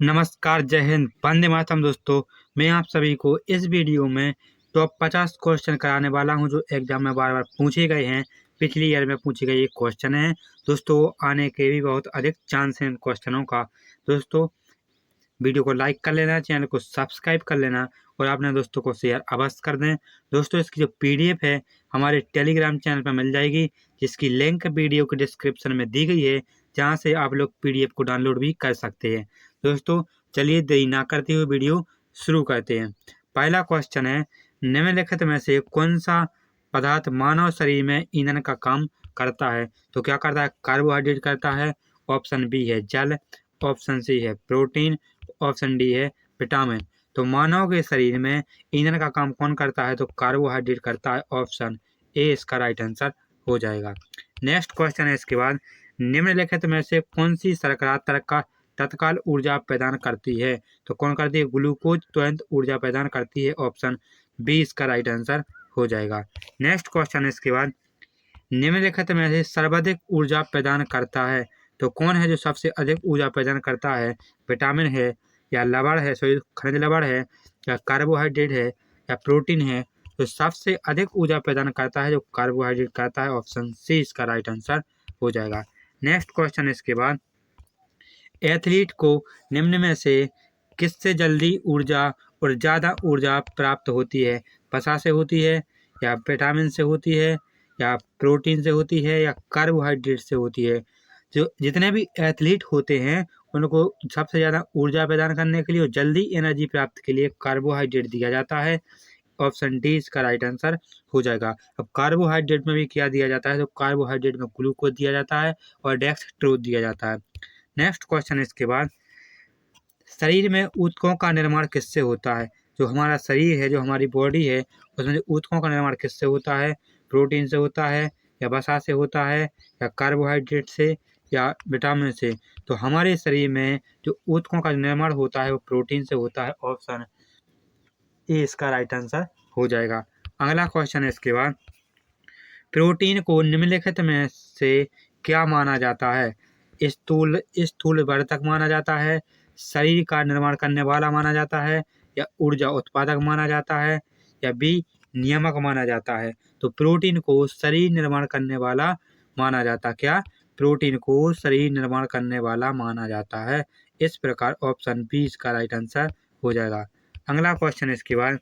नमस्कार, जय हिंद, वंदे मातरम दोस्तों। मैं आप सभी को इस वीडियो में टॉप 50 क्वेश्चन कराने वाला हूं जो एग्जाम में बार बार पूछे गए हैं। पिछली ईयर में पूछे गए ये क्वेश्चन है दोस्तों, आने के भी बहुत अधिक चांस हैं इन क्वेश्चनों का। दोस्तों वीडियो को लाइक कर लेना, चैनल को सब्सक्राइब कर लेना और अपने दोस्तों को शेयर अवश्य कर दें। दोस्तों इसकी जो PDF है हमारे टेलीग्राम चैनल पर मिल जाएगी, जिसकी लिंक वीडियो के डिस्क्रिप्शन में दी गई है, जहां से आप लोग PDF को डाउनलोड भी कर सकते हैं। दोस्तों चलिए देरी ना करते हुए वीडियो शुरू करते हैं। पहला क्वेश्चन है, निम्नलिखित में से कौन सा पदार्थ मानव शरीर में ईंधन का काम करता है? तो क्या करता है? कार्बोहाइड्रेट करता है। ऑप्शन बी है जल, ऑप्शन सी है प्रोटीन, ऑप्शन डी है विटामिन। तो मानव के शरीर में ईंधन का काम कौन करता है? तो कार्बोहाइड्रेट करता है। ऑप्शन ए इसका राइट आंसर हो जाएगा। नेक्स्ट क्वेश्चन है इसके बाद, निम्नलिखित में से कौन सी शर्करा तत्काल ऊर्जा प्रदान करती है? तो कौन करती है? ग्लूकोज तुरंत ऊर्जा प्रदान करती है। ऑप्शन बी इसका राइट आंसर हो जाएगा। नेक्स्ट क्वेश्चन है इसके बाद, निम्नलिखित में से सर्वाधिक ऊर्जा प्रदान करता है? तो कौन है जो सबसे अधिक ऊर्जा प्रदान करता है? विटामिन है या लवण है, सॉरी खनिज लवण है, या कार्बोहाइड्रेट है, या प्रोटीन है? तो सबसे अधिक ऊर्जा प्रदान करता है जो कार्बोहाइड्रेट करता है। ऑप्शन सी इसका राइट आंसर हो जाएगा। नेक्स्ट क्वेश्चन इसके बाद, एथलीट को निम्न में से किससे जल्दी ऊर्जा और ज़्यादा ऊर्जा प्राप्त होती है? वसा से होती है, या विटामिन से होती है, या प्रोटीन से होती है, या कार्बोहाइड्रेट से होती है? जो जितने भी एथलीट होते हैं उनको सबसे ज़्यादा ऊर्जा प्रदान करने के लिए और जल्दी एनर्जी प्राप्त के लिए कार्बोहाइड्रेट दिया जाता है। ऑप्शन डी इसका राइट आंसर हो जाएगा। अब कार्बोहाइड्रेट में भी क्या दिया जाता है? तो कार्बोहाइड्रेट में ग्लूकोज दिया जाता है और डेक्सट्रोज दिया जाता है। नेक्स्ट क्वेश्चन इसके बाद, शरीर में ऊतकों का निर्माण किससे होता है? जो हमारा शरीर है, जो हमारी बॉडी है, उसमें ऊतकों का निर्माण किससे होता है? प्रोटीन से होता है, या वसा से होता है, या कार्बोहाइड्रेट से, या विटामिन से? तो हमारे शरीर में जो ऊतकों का निर्माण होता है वो प्रोटीन से होता है। ऑप्शन ए इसका राइट आंसर हो जाएगा। अगला क्वेश्चन है इसके बाद, प्रोटीन को निम्नलिखित में से क्या माना जाता है? स्थूल वर्धक माना जाता है, शरीर का निर्माण करने वाला माना जाता है, या ऊर्जा उत्पादक माना जाता है, या बी नियामक माना जाता है? तो प्रोटीन को शरीर निर्माण करने वाला माना जाता है। क्या? प्रोटीन को शरीर निर्माण करने वाला माना जाता है। इस प्रकार ऑप्शन बी इसका राइट आंसर हो जाएगा। अगला क्वेश्चन इसके बाद,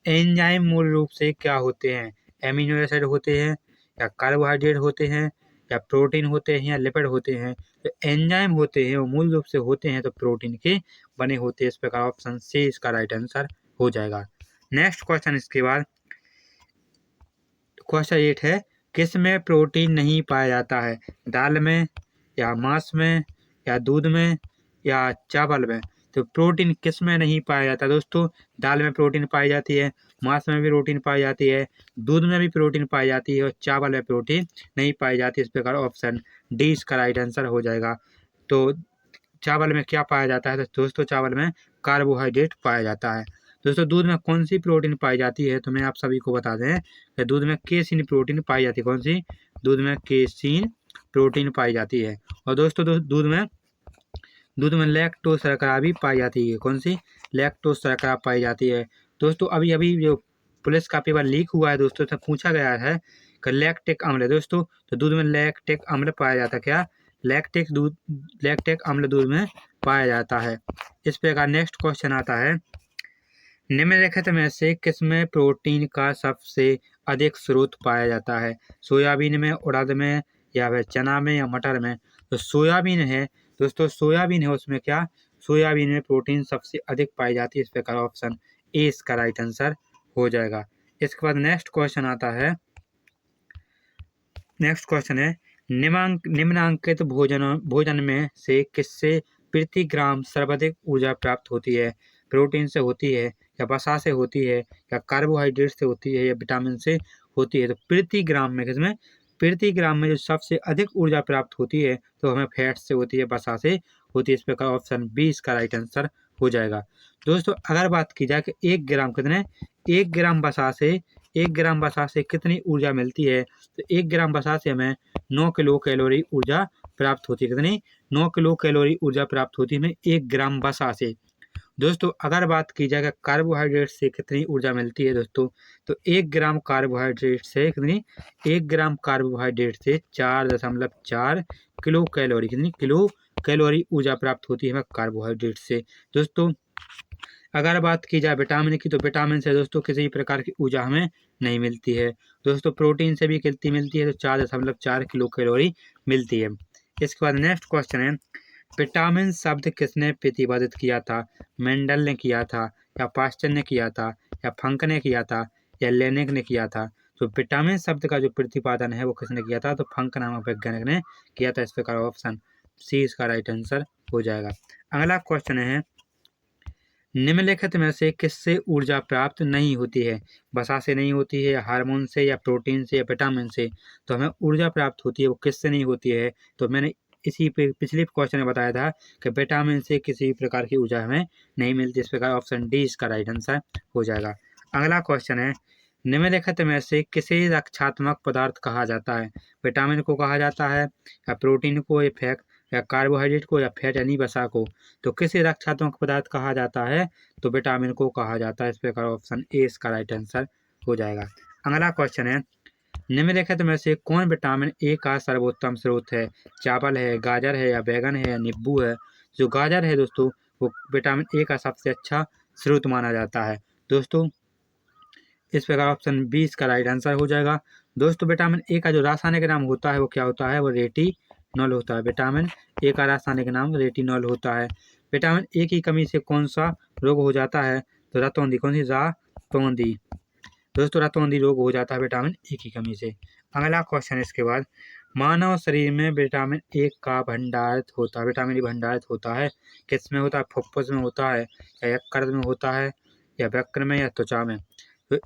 एंजाइम मूल रूप से क्या होते हैं? एमिनो एसिड होते हैं, या कार्बोहाइड्रेट होते हैं, या प्रोटीन होते हैं, या लिपिड होते हैं? तो एंजाइम होते हैं वो मूल रूप से होते हैं तो प्रोटीन के बने होते हैं। इस प्रकार ऑप्शन सी इसका राइट आंसर हो जाएगा। नेक्स्ट क्वेश्चन इसके बाद, क्वेश्चन 8 है, किस में प्रोटीन नहीं पाया जाता है? दाल में, या मांस में, या दूध में, या चावल में? तो प्रोटीन किस में नहीं पाया जाता? दोस्तों दाल में प्रोटीन पाई जाती है, मांस में भी प्रोटीन पाई जाती है, दूध में भी प्रोटीन पाई जाती है, और चावल में प्रोटीन नहीं पाई जाती। इस प्रकार ऑप्शन डी इसका राइट आंसर हो जाएगा। तो चावल में क्या पाया जाता है? तो दोस्तों चावल में कार्बोहाइड्रेट पाया जाता है। दोस्तों दूध में कौन सी प्रोटीन पाई जाती है? तो मैं आप सभी को बता दें कि दूध में केसीन प्रोटीन पाई जाती है। कौन सी? दूध में केसीन प्रोटीन पाई जाती है। और दोस्तों दूध में लैक्टोज शर्करा भी पाई जाती है। कौन सी? लैक्टोज शर्करा पाई जाती है। दोस्तों अभी अभी जो पुलिस का पेपर लीक हुआ है दोस्तों, से पूछा गया है कि लैक्टिक अम्ल, दोस्तों तो दूध में लैक्टिक अम्ल पाया जाता है। क्या? लैक्टिक अम्ल दूध में पाया जाता है। इस प्रकार नेक्स्ट क्वेश्चन आता है, निम्नलिखित में से किसमें प्रोटीन का सबसे अधिक स्रोत पाया जाता है? सोयाबीन में, उड़द में, या फिर चना में, या मटर में? तो सोयाबीन है दोस्तों, सोयाबीन है उसमें क्या? सोयाबीन में प्रोटीन सबसे अधिक पाई जाती है। इस प्रकार ऑप्शन ए इसका राइट आंसर हो जाएगा। इसके बाद नेक्स्ट क्वेश्चन आता है, नेक्स्ट क्वेश्चन है, निम्नांकित भोजन में से किससे प्रति ग्राम सर्वाधिक ऊर्जा प्राप्त होती है? प्रोटीन से होती है, या वसा से होती है, या कार्बोहाइड्रेट से होती है, या विटामिन से होती है? तो प्रति ग्राम में किसमें? प्रति ग्राम में जो सबसे अधिक ऊर्जा प्राप्त होती है तो हमें फैट से होती है, वसा से होती है। इस प्रकार ऑप्शन बी इसका राइट आंसर हो जाएगा। दोस्तों अगर बात की जाए कि 1 ग्राम कितने, 1 ग्राम वसा से कितनी ऊर्जा मिलती है? तो 1 ग्राम वसा से हमें 9 किलो कैलोरी ऊर्जा प्राप्त होती है, कितनी 9 किलो कैलोरी ऊर्जा प्राप्त होती है हमें 1 ग्राम वसा से। दोस्तों अगर बात की जाए कार्बोहाइड्रेट से कितनी ऊर्जा मिलती है दोस्तों, तो 1 ग्राम कार्बोहाइड्रेट से कितनी 1 ग्राम कार्बोहाइड्रेट से 4.4 किलो कैलोरी, कितनी किलो कैलोरी ऊर्जा प्राप्त होती है हमें कार्बोहाइड्रेट से। दोस्तों अगर बात की जाए विटामिन की, तो विटामिन से दोस्तों किसी भी प्रकार की ऊर्जा हमें नहीं मिलती है। दोस्तों प्रोटीन से भी कितनी मिलती है, तो 4.4 किलो कैलोरी मिलती है। इसके बाद नेक्स्ट क्वेश्चन है, विटामिन शब्द किसने प्रतिपादित किया था? मेंडल ने किया था, या पास्चर ने किया था, या फंक ने किया था, या लेनिक ने किया था? तो विटामिन शब्द का जो प्रतिपादन है वो किसने किया था? तो फंक नामक वैज्ञानिक ने किया था। इस प्रकार ऑप्शन सी इसका राइट आंसर हो जाएगा। अगला क्वेश्चन है, निम्नलिखित में से किससे ऊर्जा प्राप्त नहीं होती है? वसा से नहीं होती है, हार्मोन से, या प्रोटीन से, या विटामिन से? तो हमें ऊर्जा प्राप्त होती है वो किससे नहीं होती है? तो मैंने इसी पे पिछले क्वेश्चन में बताया था कि विटामिन से किसी भी प्रकार की ऊर्जा हमें नहीं मिलती। इस प्रकार ऑप्शन डी इसका राइट आंसर हो जाएगा। अगला क्वेश्चन है, निम्नलिखित में से किसे रक्षात्मक पदार्थ कहा जाता है? विटामिन को कहा जाता है, या प्रोटीन को, या फैट, या कार्बोहाइड्रेट को, या फैट यानी वसा को? तो किसे रक्षात्मक पदार्थ कहा जाता है? तो विटामिन को कहा जाता है। इस प्रकार ऑप्शन ए इसका राइट आंसर हो जाएगा। अगला क्वेश्चन है, निम्नलिखित में से कौन विटामिन ए का सर्वोत्तम स्रोत है? चावल है, गाजर है, या बैगन है, या नींबू है? जो गाजर है दोस्तों वो विटामिन ए का सबसे अच्छा स्रोत माना जाता है। दोस्तों इस प्रकार ऑप्शन बी इसका राइट आंसर हो जाएगा। दोस्तों विटामिन ए का जो रासायनिक नाम होता है वो क्या होता है? वो रेटिनॉल होता है। विटामिन ए का रासायनिक नाम रेटिनॉल होता है। विटामिन ए की कमी से कौन सा रोग हो जाता है? तो रतौंधी, कौन सी? रातौंधी। दोस्तों रतौंधी रोग हो जाता है विटामिन ए की कमी से। अगला क्वेश्चन इसके बाद, मानव शरीर में विटामिन ए का भंडारित होता है, विटामिन ए भंडारित होता है किस में होता है? फुफ्फुस में होता है, या यकृत में होता है, या वृक्क में, या त्वचा में?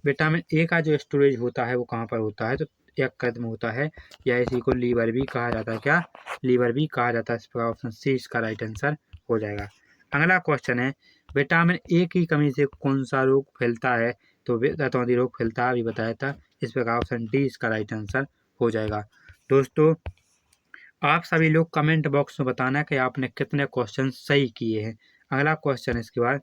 विटामिन ए का जो स्टोरेज होता है वो कहाँ पर होता है? तो यकृत में होता है, या इसी को लीवर भी कहा जाता है। क्या? लीवर भी कहा जाता है। इस पर ऑप्शन सी इसका राइट आंसर हो जाएगा। अगला क्वेश्चन है, विटामिन ए की कमी से कौन सा रोग फैलता है? तो रतौंधी रोग फैलता है, अभी बताया था। इस प्रकार ऑप्शन डी इसका राइट आंसर हो जाएगा। दोस्तों आप सभी लोग कमेंट बॉक्स में बताना कि आपने कितने क्वेश्चन सही किए हैं। अगला क्वेश्चन इसके बाद,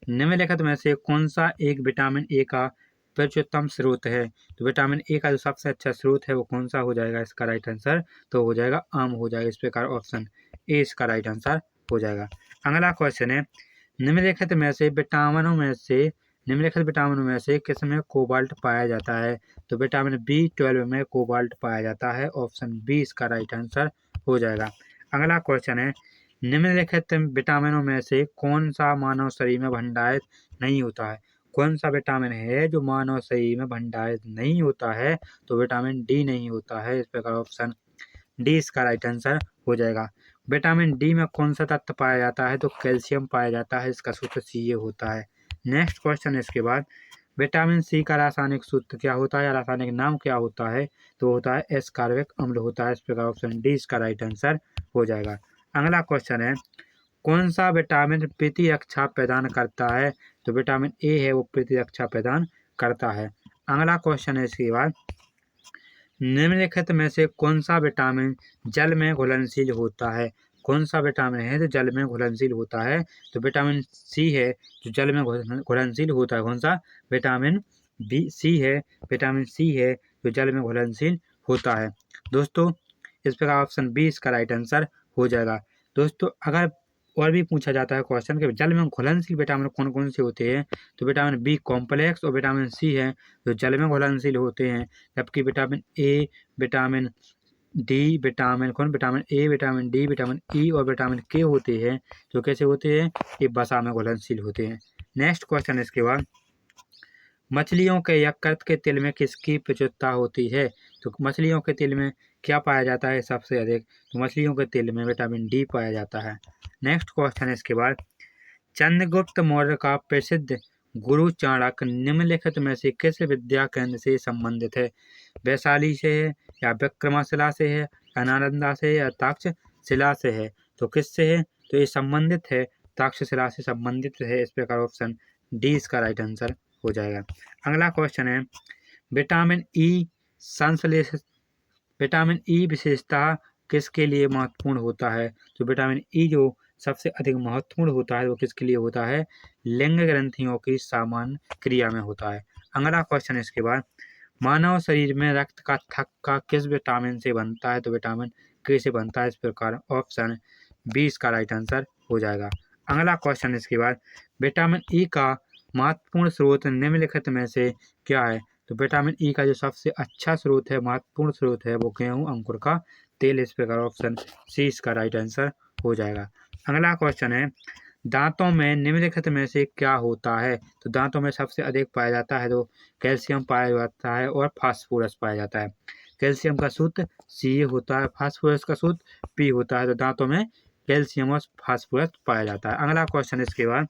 निम्नलिखित में से कौन सा एक विटामिन ए का प्रचुरतम स्रोत है? तो विटामिन ए का जो सबसे अच्छा स्रोत है वो कौन सा हो जाएगा? इसका राइट आंसर तो हो जाएगा आम हो जाएगा। इस प्रकार ऑप्शन ए इसका राइट आंसर हो जाएगा। अगला क्वेश्चन है, निम्नलिखित में से किस में कोबाल्ट पाया जाता है? तो विटामिन B12 में कोबाल्ट पाया जाता है। ऑप्शन बी इसका राइट आंसर हो जाएगा। अगला क्वेश्चन है, निम्नलिखित विटामिनों में से कौन सा मानव शरीर में भंडारित नहीं होता है? कौन सा विटामिन है जो मानव शरीर में भंडारित नहीं होता है? तो विटामिन डी नहीं होता है। इस प्रकार ऑप्शन डी इसका राइट आंसर हो जाएगा। विटामिन डी में कौन सा तत्व पाया जाता है? तो कैल्शियम पाया जाता है। इसका सूत्र सी ए होता है। नेक्स्ट क्वेश्चन इसके बाद, विटामिन सी का रासायनिक सूत्र क्या होता है या रासायनिक नाम क्या होता है? तो होता है एस्कॉर्बिक अम्ल होता है। इस प्रकार ऑप्शन डी इसका राइट आंसर हो जाएगा। अगला क्वेश्चन है, कौन सा विटामिन प्रतिरक्षा प्रदान करता है? तो विटामिन ए है वो प्रतिरक्षा प्रदान करता है। अगला क्वेश्चन है इसके बाद, निम्नलिखित में से कौन सा विटामिन जल में घुलनशील होता है? कौन सा विटामिन है जो जल में घुलनशील होता है? तो विटामिन सी है जो जल में घुलनशील होता है। कौन सा? विटामिन विटामिन सी है जो जल में घुलनशील होता है। दोस्तों इस प्रकार ऑप्शन बी इसका राइट आंसर हो जाएगा। दोस्तों अगर और भी पूछा जाता है क्वेश्चन कि जल में घुलनशील विटामिन कौन कौन से होते हैं? तो विटामिन बी कॉम्प्लेक्स और विटामिन सी है जो जल में घुलनशील होते हैं, जबकि vitamin A, vitamin D, vitamin A, vitamin D, vitamin E और विटामिन के होते हैं जो कैसे होते हैं? ये वसा में घुलनशील होते हैं। नेक्स्ट क्वेश्चन इसके बाद, मछलियों के यकृत के तेल में किसकी प्रचुरता होती है? तो मछलियों के तेल में क्या पाया जाता है सबसे अधिक? तो मछलियों के तेल में विटामिन डी पाया जाता है। नेक्स्ट क्वेश्चन इसके बाद, चंद्रगुप्त मौर्य का प्रसिद्ध गुरु चाणक्य निम्नलिखित में से किस विद्या केंद्र से संबंधित है? वैशाली से है, या विक्रमशिला से है, या नालंदा से है, या तक्षशिला से है? तो किससे है? तो ये संबंधित है, तक्षशिला से संबंधित है। इस प्रकार ऑप्शन डी इसका राइट आंसर हो जाएगा। अगला क्वेश्चन है, विटामिन ई संश्लेषित विटामिन ई विशेषता किसके लिए महत्वपूर्ण होता है? तो विटामिन ई जो सबसे अधिक महत्वपूर्ण होता है वो किसके लिए होता है? लिंग ग्रंथियों की सामान्य क्रिया में होता है। अगला क्वेश्चन इसके बाद, मानव शरीर में रक्त का थक्का किस विटामिन से बनता है? तो विटामिन के से बनता है। इस प्रकार ऑप्शन बी इसका राइट आंसर हो जाएगा। अगला क्वेश्चन इसके बाद, विटामिन ई का महत्वपूर्ण स्रोत निम्नलिखित में से क्या है? तो विटामिन ई का जो सबसे अच्छा स्रोत है, महत्वपूर्ण स्रोत है, वो गेहूं अंकुर का तेल। इस प्रकार ऑप्शन सी इसका राइट आंसर हो जाएगा। अगला क्वेश्चन है, दांतों में निम्नलिखित में से क्या होता है? तो दांतों में सबसे अधिक पाया जाता है तो कैल्शियम पाया जाता है और फास्फोरस पाया जाता है। कैल्शियम का सूत्र सी होता है, फास्फोरस का सूत्र पी होता है। तो दांतों में कैल्शियम और फास्फोरस पाया जाता है। अगला क्वेश्चन इसके बाद,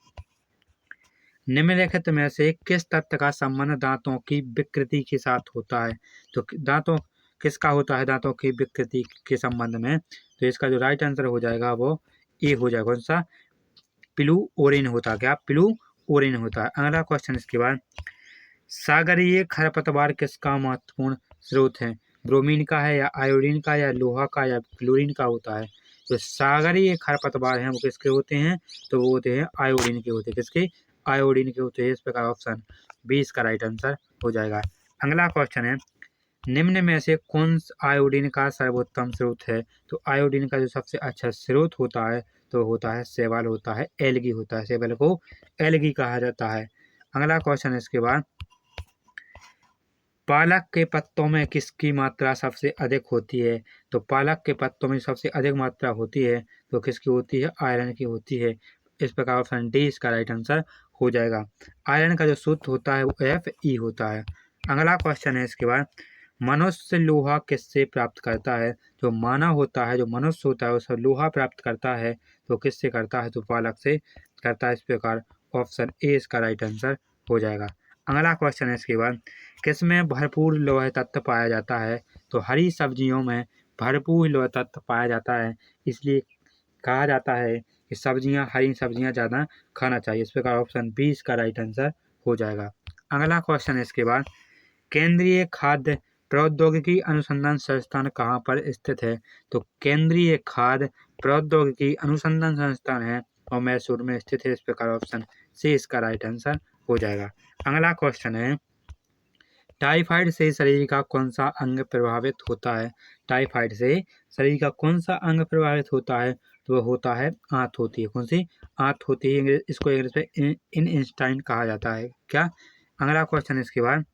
निम्नलिखित में से किस तत्व का संबंध दांतों की विकृति के साथ होता है? तो दांतों किसका होता है दांतों की विकृति के संबंध में? तो इसका जो राइट आंसर हो जाएगा वो ए हो जाएगा। कौन सा? पिलू ओरिन होता है। क्या? पिलू ओरिन होता है। अगला क्वेश्चन इसके बाद, सागरीय खरपतवार किसका महत्वपूर्ण स्रोत है? ब्रोमीन का है या आयोडीन का या लोहा का या क्लोरीन का होता है? तो सागरीय खरपतवार हैं वो किसके होते हैं? तो वो होते हैं आयोडीन के होते हैं। किसके? आयोडीन के होते हैं। इस प्रकार ऑप्शन बी इसका राइट आंसर हो जाएगा। अगला क्वेश्चन है, निम्न में से कौन आयोडीन का सर्वोत्तम स्रोत है? तो आयोडीन का जो सबसे अच्छा स्रोत होता है तो होता है शैवाल होता है, एल्गी होता है। शैवाल को एल्गी कहा जाता है। अगला क्वेश्चन इसके बाद, पालक के पत्तों में किसकी मात्रा सबसे अधिक होती है? तो पालक के पत्तों में सबसे अधिक मात्रा होती है तो किसकी होती है? आयरन की होती है। इस प्रकार ऑप्शन डी इसका राइट आंसर हो जाएगा। आयरन का जो सूत्र होता है वो Fe होता है। अगला क्वेश्चन है इसके बाद, मनुष्य लोहा किससे प्राप्त करता है? जो मानव होता है, जो मनुष्य होता है, वो लोहा प्राप्त करता है तो किससे करता है? तो पालक से करता है। इस प्रकार ऑप्शन ए इसका राइट आंसर हो जाएगा। अगला क्वेश्चन है इसके बाद, किसमें भरपूर लौह तत्व पाया जाता है? तो हरी सब्जियों में भरपूर लौह तत्व पाया जाता है, इसलिए कहा जाता है कि हरी सब्जियां ज़्यादा खाना चाहिए। इस प्रकार ऑप्शन बी इसका राइट आंसर हो जाएगा। अगला क्वेश्चन है इसके बाद, केंद्रीय खाद्य प्रौद्योगिकी अनुसंधान संस्थान कहाँ पर स्थित है? तो केंद्रीय खाद्य प्रौद्योगिकी अनुसंधान संस्थान है और मैसूर में स्थित है। इस प्रकार ऑप्शन सी इसका राइट आंसर हो जाएगा। अगला क्वेश्चन है, टाइफाइड से शरीर का कौन सा अंग प्रभावित होता है? टाइफाइड से शरीर का कौन सा अंग प्रभावित होता है? तो वो होता है आंत होती है। कौन सी? आंत होती है। इसको इंग्लिश में इंस्टाइन कहा जाता है। क्या? अगला क्वेश्चन इसके बाद,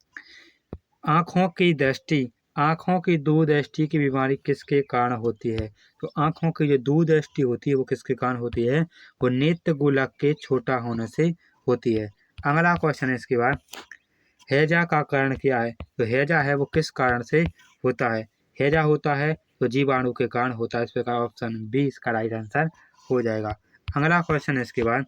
आँखों की दूरदृष्टि की बीमारी किसके कारण होती है? तो आँखों की जो दूरदृष्टि होती है वो किसके कारण होती है? वो नेत्र गोलक के छोटा होने से होती है। अगला क्वेश्चन है इसके बाद, हैजा का कारण क्या है? तो हैजा है वो किस कारण से होता है? हैजा होता है तो जीवाणु के कारण होता है। इस प्रकार ऑप्शन बी इसका राइट आंसर हो जाएगा। अगला क्वेश्चन है इसके बाद,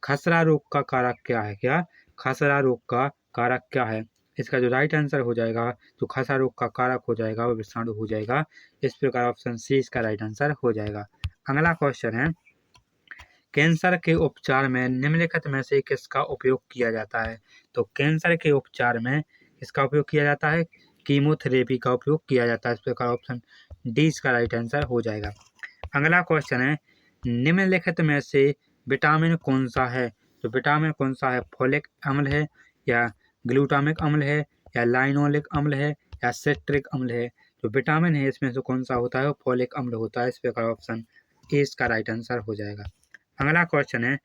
खसरा रोग का कारक क्या है? क्या? खसरा रोग का कारक क्या है? इसका जो राइट आंसर हो जाएगा तो खसरा रोग का कारक हो जाएगा वो विषाणु हो जाएगा। इस प्रकार ऑप्शन सी इसका राइट आंसर हो जाएगा। अगला क्वेश्चन है, कैंसर के उपचार में निम्नलिखित में से किसका उपयोग किया जाता है? तो कैंसर के उपचार में किसका उपयोग किया जाता है? कीमोथेरेपी का उपयोग किया जाता है। इस प्रकार ऑप्शन डी इसका राइट आंसर हो जाएगा। अगला क्वेश्चन है, निम्नलिखित में से विटामिन कौन सा है? तो विटामिन कौन सा है? फोलिक अम्ल है या ग्लूटामिक अम्ल है या लाइनोलिक अम्ल है या सिट्रिक अम्ल है? तो विटामिन है इसमें से कौन सा होता है? वो फोलिक अम्ल होता है। इस प्रकार ऑप्शन ए इसका राइट आंसर हो जाएगा। अगला क्वेश्चन है,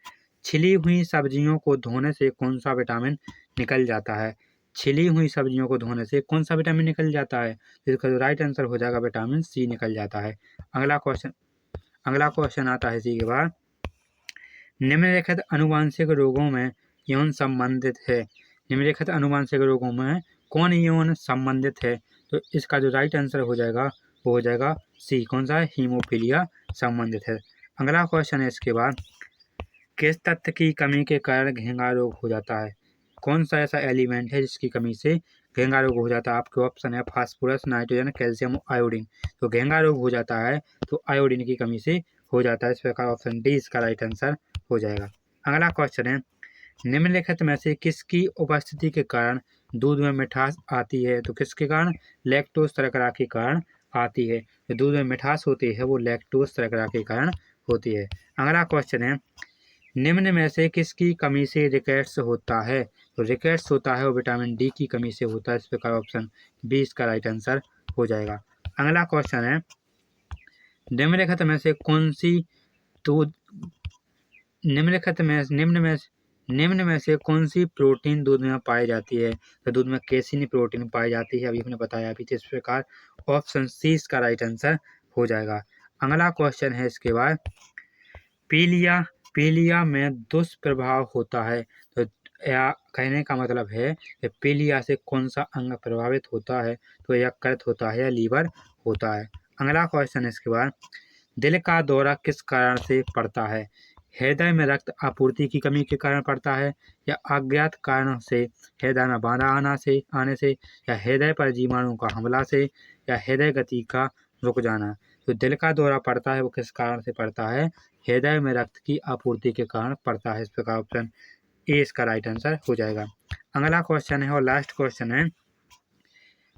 छिली हुई सब्जियों को धोने से कौन सा विटामिन निकल जाता है? छिली हुई सब्जियों को धोने से कौन सा विटामिन निकल जाता है? तो इसका जो राइट आंसर हो जाएगा विटामिन सी निकल जाता है। अगला क्वेश्चन आता है इसी के बाद, निम्नलिखित आनुवंशिक रोगों में यौन संबंधित है? निम्नलिखित आनुवंशिक रोगों में कौन यौन संबंधित है? तो इसका जो राइट आंसर हो जाएगा वो हो जाएगा सी। कौन सा है? हीमोफीलिया संबंधित है। अगला क्वेश्चन है इसके बाद, किस तत्व की कमी के कारण घेंघा रोग हो जाता है? कौन सा ऐसा एलिमेंट है जिसकी कमी से घेंघा रोग हो जाता है? आपके ऑप्शन है फास्फोरस, नाइट्रोजन, कैल्शियम, आयोडीन। तो घेंघा रोग हो जाता है तो आयोडीन की कमी से हो जाता है। इस प्रकार ऑप्शन डी इसका राइट आंसर हो जाएगा। अगला क्वेश्चन है, निम्नलिखित में से किसकी उपस्थिति के कारण दूध में मिठास आती है? तो किसके कारण? लैक्टोज शर्करा के कारण आती है। जो दूध में मिठास होती है वो लैक्टोज शर्करा के कारण होती है। अगला क्वेश्चन है, निम्न में से किसकी कमी से रिकेट्स होता है? तो रिकेट्स होता है वो विटामिन डी की कमी से होता है। इस प्रकार ऑप्शन बी इसका राइट आंसर हो जाएगा। अगला क्वेश्चन है, निम्नलिखित में से कौन सी दूध निम्न में से कौन सी प्रोटीन दूध में पाई जाती है? तो दूध में कैसीन प्रोटीन पाई जाती है, अभी हमने बताया अभी। इस प्रकार ऑप्शन सी इसका राइट आंसर हो जाएगा। अगला क्वेश्चन है इसके बाद, पीलिया में दुष्प्रभाव होता है। तो या कहने का मतलब है कि पीलिया से कौन सा अंग प्रभावित होता है? तो यकृत होता है या लीवर होता है। अगला क्वेश्चन है इसके बाद, दिल का दौरा किस कारण से पड़ता है? हृदय में रक्त आपूर्ति की कमी के कारण पड़ता है, या अज्ञात कारणों से हृदय में बाधा आने से, या हृदय पर जीवाणु का हमला से, या हृदय गति का रुक जाना। तो दिल का दौरा पड़ता है वो किस कारण से पड़ता है? हृदय में रक्त की आपूर्ति के कारण पड़ता है। इस प्रकार ऑप्शन ए इसका राइट आंसर हो जाएगा। अगला क्वेश्चन है और लास्ट क्वेश्चन है,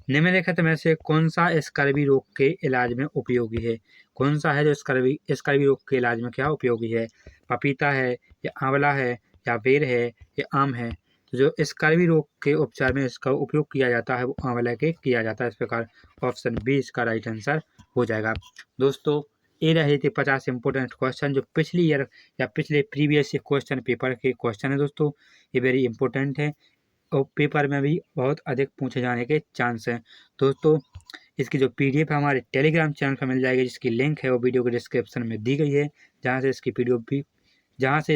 निम्नलिखित में से कौन सा स्कर्वी रोग के इलाज में उपयोगी है? कौन सा है जो स्कर्वी रोग के इलाज में क्या उपयोगी है? पपीता है, या आंवला है, या बेर है, या आम है? तो जो स्कर्वी रोग के उपचार में इसका उपयोग किया जाता है वो आंवला के किया जाता है। इस प्रकार ऑप्शन बी इसका राइट आंसर हो जाएगा। दोस्तों, ये रहे थे 50 इंपॉर्टेंट क्वेश्चन जो पिछली ईयर या पिछले प्रीवियस क्वेश्चन पेपर के क्वेश्चन है। दोस्तों, ये वेरी इंपॉर्टेंट है और पेपर में भी बहुत अधिक पूछे जाने के चांस हैं। दोस्तों, इसकी जो पीडीएफ है हमारे टेलीग्राम चैनल पर मिल जाएगी, जिसकी लिंक है वो वीडियो के डिस्क्रिप्शन में दी गई है, जहाँ से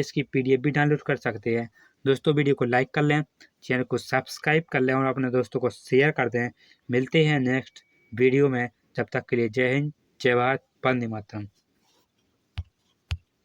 इसकी पीडीएफ भी डाउनलोड कर सकते हैं। दोस्तों, वीडियो को लाइक कर लें, चैनल को सब्सक्राइब कर लें और अपने दोस्तों को शेयर कर दें। मिलते हैं नेक्स्ट वीडियो में, जब तक के लिए जय हिंद, जय भारत, वंदे मातरम।